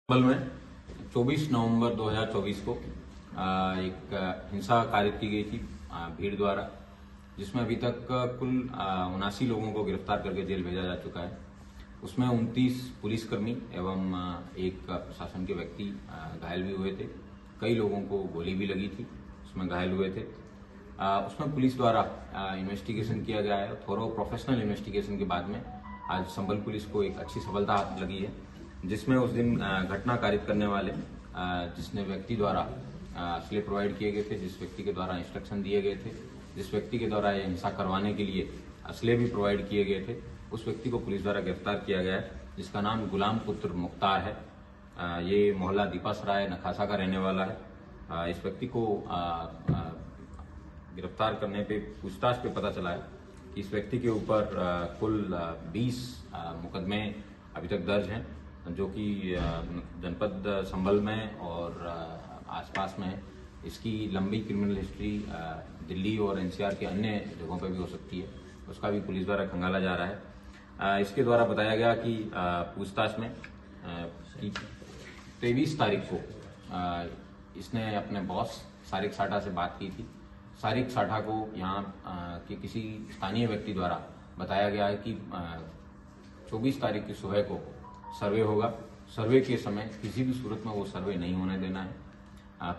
संभल में 24 नवंबर 2024 को एक हिंसा कारित की गई थी भीड़ द्वारा, जिसमें अभी तक कुल 79 लोगों को गिरफ्तार करके जेल भेजा जा चुका है। उसमें 29 पुलिसकर्मी एवं एक प्रशासन के व्यक्ति घायल भी हुए थे। कई लोगों को गोली भी लगी थी, उसमें घायल हुए थे। उसमें पुलिस द्वारा इन्वेस्टिगेशन किया गया है। थोरो प्रोफेशनल इन्वेस्टिगेशन के बाद में आज संभल पुलिस को एक अच्छी सफलता हाथ लगी है, जिसमें उस दिन घटना कारित करने वाले जिसने व्यक्ति द्वारा असले प्रोवाइड किए गए थे, जिस व्यक्ति के द्वारा इंस्ट्रक्शन दिए गए थे, जिस व्यक्ति के द्वारा ये हिंसा करवाने के लिए असले भी प्रोवाइड किए गए थे, उस व्यक्ति को पुलिस द्वारा गिरफ्तार किया गया है, जिसका नाम गुलाम पुत्र मुख्तार है। ये मोहल्ला दीपासराय नखासा का रहने वाला है। इस व्यक्ति को गिरफ्तार करने पे पूछताछ पे पता चला है कि इस व्यक्ति के ऊपर कुल 20 मुकदमे अभी तक दर्ज हैं, जो कि जनपद संभल में और आसपास में है। इसकी लंबी क्रिमिनल हिस्ट्री दिल्ली और एनसीआर के अन्य जगहों पर भी हो सकती है, उसका भी पुलिस द्वारा खंगाला जा रहा है। इसके द्वारा बताया गया कि पूछताछ में 23 तारीख को इसने अपने बॉस सारिक साठा से बात की थी। सारिक साठा को यहाँ के किसी स्थानीय व्यक्ति द्वारा बताया गया है कि 24 तारीख की सुबह को सर्वे होगा। सर्वे के समय किसी भी सूरत में वो सर्वे नहीं होने देना है।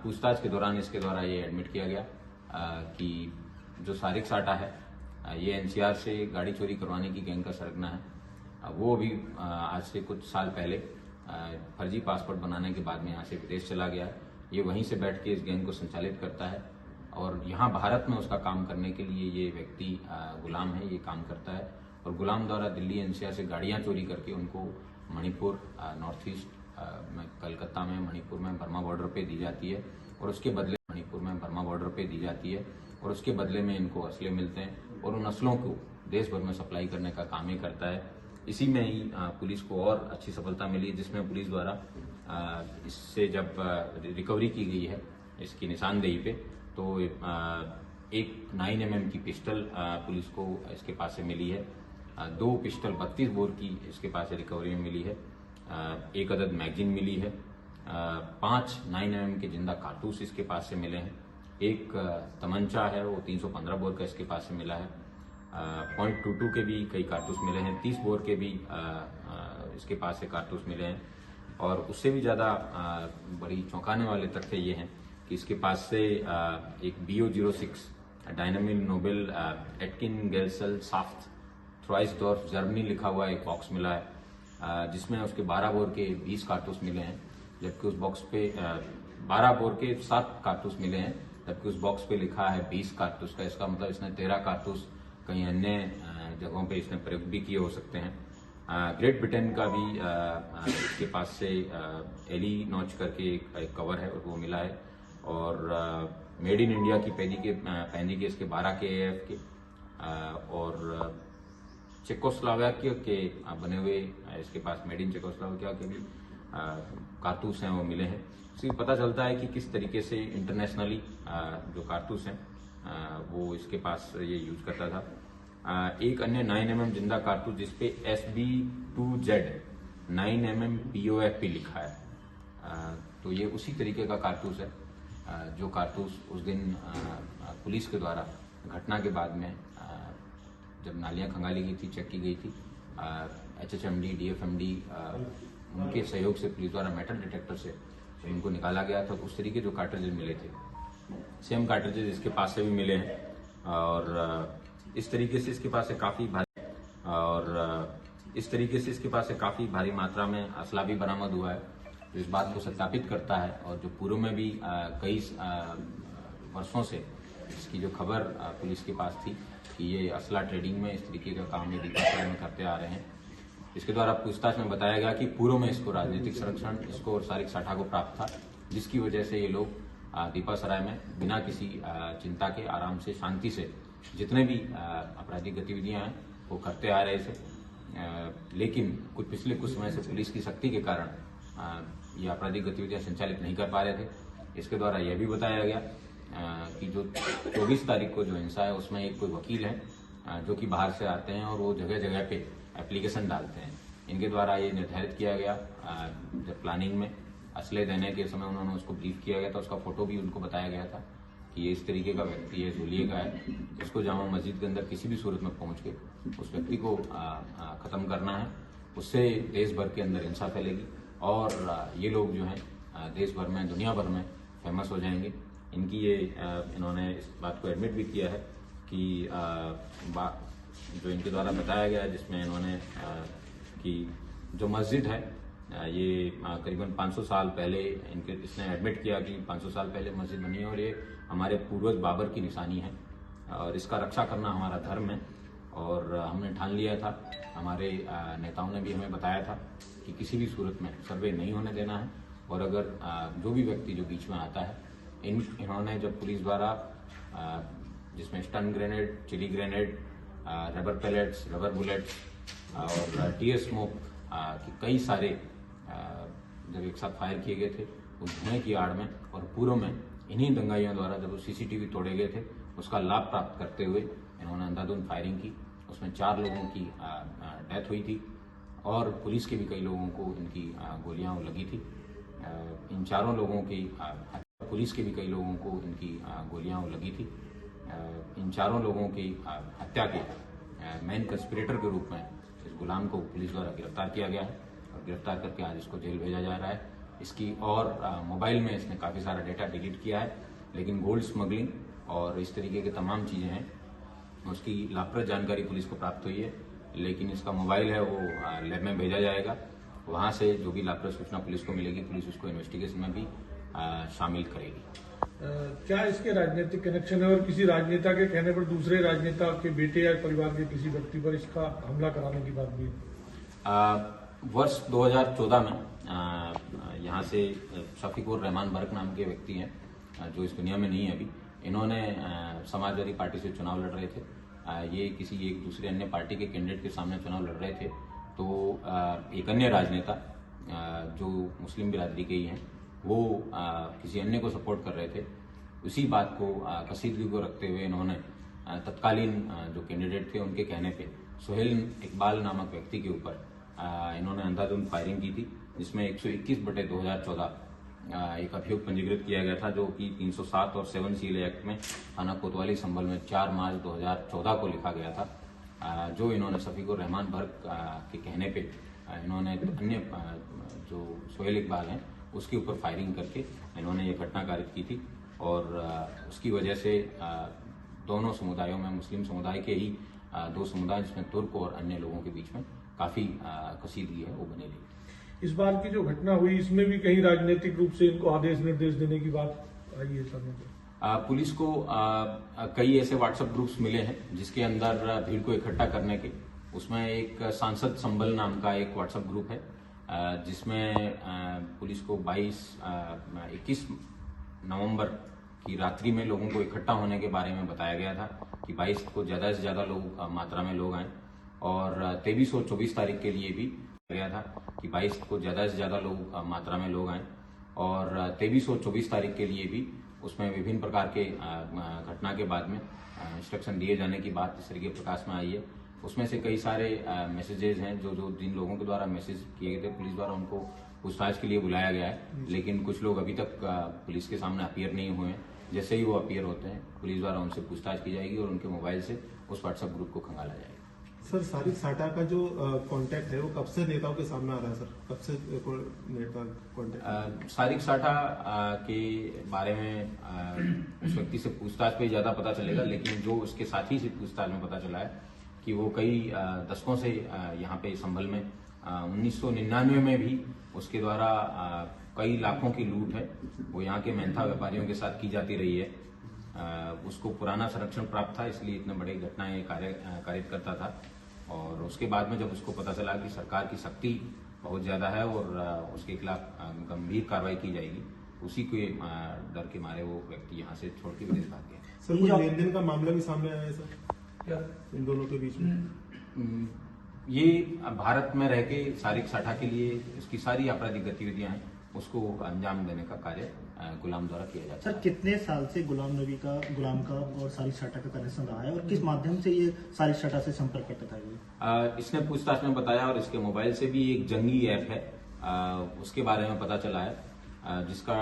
पूछताछ के दौरान इसके द्वारा ये एडमिट किया गया कि जो सारिक साठा है ये एनसीआर से गाड़ी चोरी करवाने की गैंग का सरगना है। वो अभी आज से कुछ साल पहले फर्जी पासपोर्ट बनाने के बाद में यहाँ से विदेश चला गया है। ये वहीं से बैठ के इस गैंग को संचालित करता है और यहाँ भारत में उसका काम करने के लिए ये व्यक्ति गुलाम है, ये काम करता है। और गुलाम द्वारा दिल्ली एनसीआर से गाड़ियाँ चोरी करके उनको मणिपुर, नॉर्थ ईस्ट में, कलकत्ता में, मणिपुर में बर्मा बॉर्डर पे दी जाती है और उसके बदले मणिपुर में बर्मा बॉर्डर पे दी जाती है और उसके बदले में इनको असले मिलते हैं और उन असलों को देश भर में सप्लाई करने का काम ही करता है। इसी में ही पुलिस को और अच्छी सफलता मिली, जिसमें पुलिस द्वारा इससे जब रिकवरी की गई है इसकी निशानदेही पे, तो एक 9mm की पिस्टल पुलिस को इसके पास से मिली है। 2 पिस्टल 32 बोर की इसके पास से रिकवरी में मिली है। 1 अदद मैगजीन मिली है। 5 9mm के जिंदा कारतूस इसके पास से मिले हैं। एक तमंचा है वो 315 बोर का इसके पास से मिला है। .22 के भी कई कारतूस मिले हैं। 30 बोर के भी इसके पास से कारतूस मिले हैं। और उससे भी ज़्यादा बड़ी चौंकाने वाले तथ्य ये हैं कि इसके पास से एक BO-06 डायनामिल नोबेल एटकिन गेल्सल साफ्ट थ्राइसडॉर्फ जर्मनी लिखा हुआ एक बॉक्स मिला है, जिसमें उसके 12 बोर के 20 कारतूस मिले हैं, जबकि उस बॉक्स पे 12 बोर के 7 कारतूस मिले हैं, जबकि उस बॉक्स पे लिखा है 20 कारतूस का। इसका मतलब इसने 13 कारतूस कहीं अन्य जगहों पे इसने प्रयोग भी किए हो सकते हैं। ग्रेट ब्रिटेन का भी इसके पास से एली नॉच करके एक कवर है और वो मिला है। और मेड इन इंडिया की पैंदी के इसके 12 के AF के और चेकोस्लोवाकिया के बने हुए इसके पास मेड इन चेकोस्लोवाकिया के भी कारतूस हैं वो मिले हैं। इससे पता चलता है कि किस तरीके से इंटरनेशनली जो कारतूस हैं वो इसके पास ये यूज करता था। एक अन्य 9mm जिंदा कारतूस जिसपे SB2Z 9mm POFP लिखा है, तो ये उसी तरीके का कारतूस है जो कारतूस उस दिन पुलिस के द्वारा घटना के बाद में जब नालियां खंगाली गई थी, चेक की गई थी, HHMD, DFMD उनके सहयोग से पुलिस द्वारा मेटल डिटेक्टर से उनको निकाला गया था। उस तरीके जो कार्ट्रिजेज मिले थे, सेम कार्ट्रिजेज इसके पास से भी मिले हैं। और इस तरीके से इसके पास से काफ़ी भारी मात्रा में असला भी बरामद हुआ है, तो इस बात को सत्यापित करता है। और जो पूर्व में भी कई वर्षों से इसकी जो खबर पुलिस के पास थी कि ये असला ट्रेडिंग में इस तरीके का काम ये दीपासराय में करते आ रहे हैं, इसके द्वारा पूछताछ में बताया गया कि पूर्व में इसको राजनीतिक संरक्षण इसको और सारिक साठा को प्राप्त था, जिसकी वजह से ये लोग दीपासराय में बिना किसी चिंता के आराम से शांति से जितने भी आपराधिक गतिविधियां हैं वो करते आ रहे थे। लेकिन पिछले कुछ समय से पुलिस की सख्ती के कारण ये आपराधिक गतिविधियां संचालित नहीं कर पा रहे थे। इसके द्वारा यह भी बताया गया कि जो 24 तारीख को जो हिंसा है उसमें एक कोई वकील है जो कि बाहर से आते हैं और वो जगह जगह पे एप्लीकेशन डालते हैं। इनके द्वारा ये निर्धारित किया गया जब प्लानिंग में असले देने के समय उन्होंने उसको ब्रीफ किया गया था, उसका फोटो भी उनको बताया गया था कि ये इस तरीके का व्यक्ति है, धुलिये का है, इसको जामा मस्जिद के अंदर किसी भी सूरत में पहुंच के उस व्यक्ति को ख़त्म करना है। उससे देश भर के अंदर हिंसा फैलेगी और ये लोग जो हैं देश भर में, दुनिया भर में फेमस हो जाएंगे। इनकी ये इन्होंने इस बात को एडमिट भी किया है कि जो इनके द्वारा बताया गया है, जिसमें इन्होंने कि जो मस्जिद है ये करीबन 500 साल पहले इसने एडमिट किया कि 500 साल पहले मस्जिद बनी है और ये हमारे पूर्वज बाबर की निशानी है और इसका रक्षा करना हमारा धर्म है। और हमने ठान लिया था, हमारे नेताओं ने भी हमें बताया था कि किसी भी सूरत में सर्वे नहीं होने देना है और अगर जो भी व्यक्ति जो बीच में आता है, इन्होंने जब पुलिस द्वारा जिसमें stun grenade, chilli grenade, rubber pellets, rubber bullets और टीयर स्मोक की कई सारे जब एक साथ फायर किए गए थे उस धुएं की आड़ में और पूर्व में इन्हीं दंगाइयों द्वारा जब सीसीटीवी तोड़े गए थे उसका लाभ प्राप्त करते हुए इन्होंने अंधाधुंध फायरिंग की। उसमें 4 लोगों की डेथ हुई थी और पुलिस के भी कई लोगों को इनकी गोलियां लगी थी। इन चारों लोगों की पुलिस के भी कई लोगों को इनकी गोलियां लगी थी। इन चारों लोगों की हत्या के मेन कंस्पिरेटर के रूप में इस गुलाम को पुलिस द्वारा गिरफ्तार किया गया है और गिरफ्तार करके आज इसको जेल भेजा जा रहा है। इसकी और मोबाइल में इसने काफ़ी सारा डेटा डिलीट किया है, लेकिन गोल्ड स्मगलिंग और इस तरीके की तमाम चीज़ें हैं उसकी लाभप्रद जानकारी पुलिस को प्राप्त हुई है। लेकिन इसका मोबाइल है वो लैब में भेजा जाएगा, वहाँ से जो भी लाभप्रद सूचना पुलिस को मिलेगी पुलिस उसको इन्वेस्टिगेशन में भी शामिल करेगी। क्या इसके राजनीतिक कनेक्शन है और किसी राजनेता के कहने पर दूसरे राजनेता के बेटे या परिवार के किसी व्यक्ति पर इसका हमला कराने की बात भी है? वर्ष 2014 में यहाँ से शफीकुर रहमान बर्क नाम के व्यक्ति हैं जो इस दुनिया में नहीं है अभी। इन्होंने समाजवादी पार्टी से चुनाव लड़ रहे थे। ये किसी एक दूसरे अन्य पार्टी के कैंडिडेट के सामने चुनाव लड़ रहे थे, तो एक अन्य राजनेता जो मुस्लिम बिरादरी के ही हैं वो किसी अन्य को सपोर्ट कर रहे थे। उसी बात को कसीदगी को रखते हुए इन्होंने तत्कालीन जो कैंडिडेट थे उनके कहने पे सोहेल इकबाल नामक व्यक्ति के ऊपर इन्होंने अंधाधुंध फायरिंग की थी, जिसमें 121/2014 एक अभियोग पंजीकृत किया गया था, जो कि 307 और 7 सील एक्ट में थाना कोतवाली संभल में 4 मार्च 2014 को लिखा गया था। जो इन्होंने शफीकुर रहमान बर्क के कहने पे इन्होंने अन्य जो सोहेल इकबाल हैं उसके ऊपर फायरिंग करके इन्होंने ये घटना कारित की थी और उसकी वजह से दोनों समुदायों में, मुस्लिम समुदाय के ही 2 समुदाय जिसमें तुर्क और अन्य लोगों के बीच में काफ़ी कसीदगी है वो बनी रही। इस बार की जो घटना हुई इसमें भी कहीं राजनीतिक रूप से इनको आदेश निर्देश देने की बात आई है सर? पुलिस को कई ऐसे व्हाट्सएप ग्रुप्स मिले हैं जिसके अंदर भीड़ को इकट्ठा करने के, उसमें एक सांसद संबल नाम का एक व्हाट्सएप ग्रुप है जिसमें पुलिस को 21 नवंबर की रात्रि में लोगों को इकट्ठा होने के बारे में बताया गया था कि 22 को ज़्यादा से ज़्यादा लोग मात्रा में लोग आए और 23 और 24 तारीख के लिए भी गया था कि 22 को ज़्यादा से ज़्यादा लोग मात्रा में लोग आए और 23 और 24 तारीख के लिए भी उसमें विभिन्न प्रकार के घटना के बाद में इंस्ट्रक्शन दिए जाने की बात इस तरीके प्रकाश में आई है। उसमें से कई सारे मैसेजेस हैं जो जिन लोगों के द्वारा मैसेज किए गए थे पुलिस द्वारा उनको पूछताछ के लिए बुलाया गया है, लेकिन कुछ लोग अभी तक पुलिस के सामने अपीयर नहीं हुए हैं। जैसे ही वो अपीयर होते हैं पुलिस द्वारा उनसे पूछताछ की जाएगी और उनके मोबाइल से उस व्हाट्सएप ग्रुप को खंगाला जाएगा। सर, सारिक साटा का जो कांटेक्ट है वो कब से नेताओं के सामने आ रहा है सर? कब से नेता कांटेक्ट? सारिक साटा के बारे में उस व्यक्ति से पूछताछ पे ज्यादा पता चलेगा, लेकिन जो उसके साथी से पूछताछ में पता चला है कि वो कई दशकों से यहाँ पे संभल में 1999 में भी उसके द्वारा कई लाखों की लूट है वो यहाँ के मेहनता व्यापारियों के साथ की जाती रही है। उसको पुराना संरक्षण प्राप्त था, इसलिए इतने बड़ी घटनाएं कारित करता था और उसके बाद में जब उसको पता चला कि सरकार की सख्ती बहुत ज़्यादा है और उसके खिलाफ गंभीर कार्रवाई की जाएगी, उसी के डर के मारे वो व्यक्ति यहाँ से छोड़ के विदेश भाग गया। सर, कुछ लेन देन का मामला भी सामने आया है सर इन दोनों के बीच में? ये भारत में रह के सारिक साठा के लिए इसकी सारी आपराधिक गतिविधियां हैं उसको अंजाम देने का कार्य गुलाम द्वारा किया जाता है। सर, कितने साल से गुलाम का और सारिक साठा का कनेक्शन रहा है और किस माध्यम से ये सारिक साठा से संपर्क करता था? इसने पूछताछ में बताया और इसके मोबाइल से भी एक जंगी ऐप है उसके बारे में पता चला है, जिसका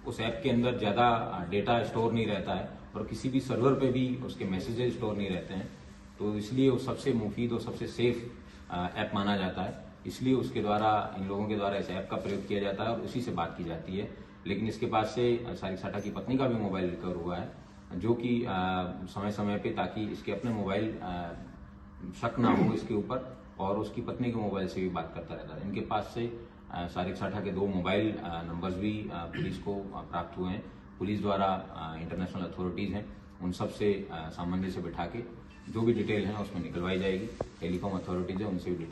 उस ऐप के अंदर ज़्यादा डेटा स्टोर नहीं रहता है और किसी भी सर्वर पे भी उसके मैसेजेस स्टोर नहीं रहते हैं, तो इसलिए वो सबसे मुफीद और सबसे सेफ ऐप माना जाता है। इसलिए उसके द्वारा, इन लोगों के द्वारा इस ऐप का प्रयोग किया जाता है और उसी से बात की जाती है। लेकिन इसके पास से सारिक साठा की पत्नी का भी मोबाइल रिकवर हुआ है, जो कि समय समय पे, ताकि इसके अपने मोबाइल शक ना हो इसके ऊपर, और उसकी पत्नी के मोबाइल से भी बात करता रहता है। इनके पास से सारिक साठा के 2 मोबाइल नंबर्स भी पुलिस को प्राप्त हुए हैं। पुलिस द्वारा इंटरनेशनल अथॉरिटीज़ हैं, उन सब से सामंजस्य बिठा के जो भी डिटेल है उसमें निकलवाई जाएगी। टेलीकॉम अथॉरिटीज़ है, उनसे भी